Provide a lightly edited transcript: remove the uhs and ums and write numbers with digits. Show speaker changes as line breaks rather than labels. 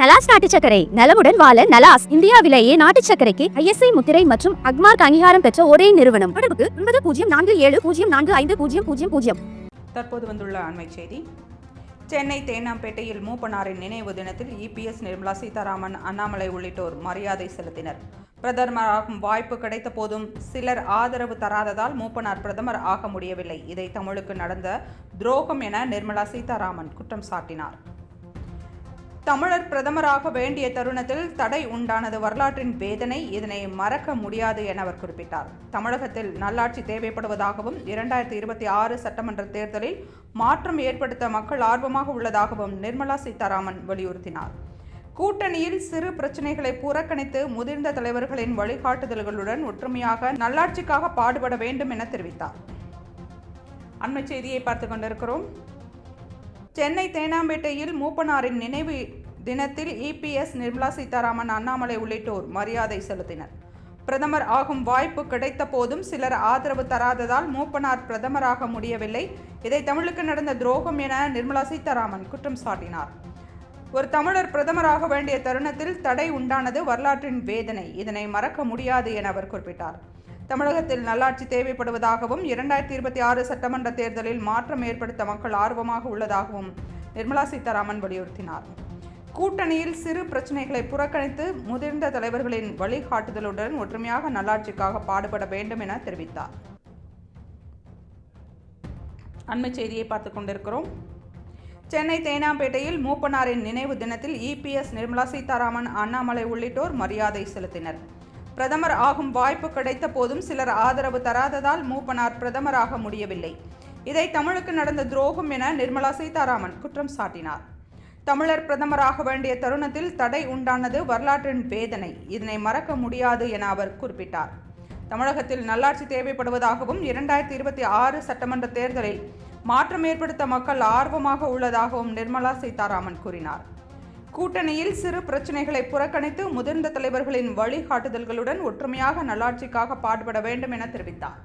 நலாஸ் நாட்டு சர்க்கரை நலமுடன் வாழ நலாஸ் இந்தியாவிலேயே நாட்டு சர்க்கரைக்கு ISI முத்திரை மற்றும் அக்மார்க் அங்கீகாரம் பெற்ற ஒரே நிறுவனம். தொடர்புக்கு 9047050000.
தற்போது வந்துள்ள அண்மை செய்தி. சென்னை தேனாம்பேட்டையில் மூப்பனாரின் நினைவு தினத்தில் EPS நிர்மலா சீதாராமன், அண்ணாமலை உள்ளிட்டோர் மரியாதை செலுத்தினர். பிரதமராகும் வாய்ப்பு கிடைத்த போதும் சிலர் ஆதரவு தராததால் மூப்பனார் பிரதமர் ஆக முடியவில்லை. இதை தமிழுக்கு நடந்த துரோகம் என நிர்மலா சீதாராமன் குற்றம் சாட்டினார். தமிழர் பிரதமராக வேண்டிய தருணத்தில் தடை உண்டானது வரலாற்றின் வேதனை, இதனை மறக்க முடியாது என அவர் குறிப்பிட்டார். தமிழகத்தில் நல்லாட்சி தேவைப்படுவதாகவும் 2026 சட்டமன்ற தேர்தலில் மாற்றம் ஏற்படுத்த மக்கள் ஆர்வமாக உள்ளதாகவும் நிர்மலா சீதாராமன் வலியுறுத்தினார். கூட்டணியில் சிறு பிரச்சனைகளை புறக்கணித்து முதிர்ந்த தலைவர்களின் வழிகாட்டுதல்களுடன் ஒற்றுமையாக நல்லாட்சிக்காக பாடுபட வேண்டும் என தெரிவித்தார். அண்மை செய்தியை பார்த்துக் கொண்டிருக்கிறோம். சென்னை தேனாம்பேட்டையில் மூப்பனாரின் நினைவு தினத்தில் EPS நிர்மலா சீதாராமன், அண்ணாமலை உள்ளிட்டோர் மரியாதை செலுத்தினர். பிரதமர் ஆகும் வாய்ப்பு கிடைத்த போதும் சிலர் ஆதரவு தராததால் மூப்பனார் பிரதமராக முடியவில்லை. இதை தமிழுக்கு நடந்த துரோகம் என நிர்மலா சீதாராமன் குற்றம் சாட்டினார். ஒரு தமிழர் பிரதமராக வேண்டிய தருணத்தில் தடை உண்டானது வரலாற்றின் வேதனை, இதனை மறக்க முடியாது என அவர் குறிப்பிட்டார். தமிழகத்தில் நல்லாட்சி தேவைப்படுவதாகவும் 2026 சட்டமன்ற தேர்தலில் மாற்றம் ஏற்படுத்த மக்கள் ஆர்வமாக உள்ளதாகவும் நிர்மலா சீதாராமன் வலியுறுத்தினார். கூட்டணியில் சிறு பிரச்சனைகளை புறக்கணித்து முதிர்ந்த தலைவர்களின் வழிகாட்டுதலுடன் ஒற்றுமையாக நல்லாட்சிக்காக பாடுபட வேண்டும் என தெரிவித்தார். அண்மை செய்தியை பார்த்துக் கொண்டிருக்கிறோம். சென்னை தேனாம்பேட்டையில் மூப்பனாரின் நினைவு தினத்தில் EPS நிர்மலா சீதாராமன், அண்ணாமலை உள்ளிட்டோர் மரியாதை செலுத்தினர். பிரதமர் ஆகும் வாய்ப்பு கிடைத்த போதும் சிலர் ஆதரவு தராததால் மூப்பனார் பிரதமராக முடியவில்லை. இதை தமிழுக்கு நடந்த துரோகம் என நிர்மலா சீதாராமன் குற்றம் சாட்டினார். தமிழர் பிரதமராக வேண்டிய தருணத்தில் தடை உண்டானது வரலாற்றின் வேதனை, இதனை மறக்க முடியாது என அவர் குறிப்பிட்டார். தமிழகத்தில் நல்லாட்சி தேவைப்படுவதாகவும் 2026 சட்டமன்ற தேர்தலில் மாற்றம் ஏற்படுத்த மக்கள் ஆர்வமாக உள்ளதாகவும் நிர்மலா சீதாராமன் கூறினார். கூட்டணியில் சிறு பிரச்சனைகளை புறக்கணித்து முதிர்ந்த தலைவர்களின் வழிகாட்டுதல்களுடன் ஒற்றுமையாக நல்லாட்சிக்காக பாடுபட வேண்டும் என தெரிவித்தார்.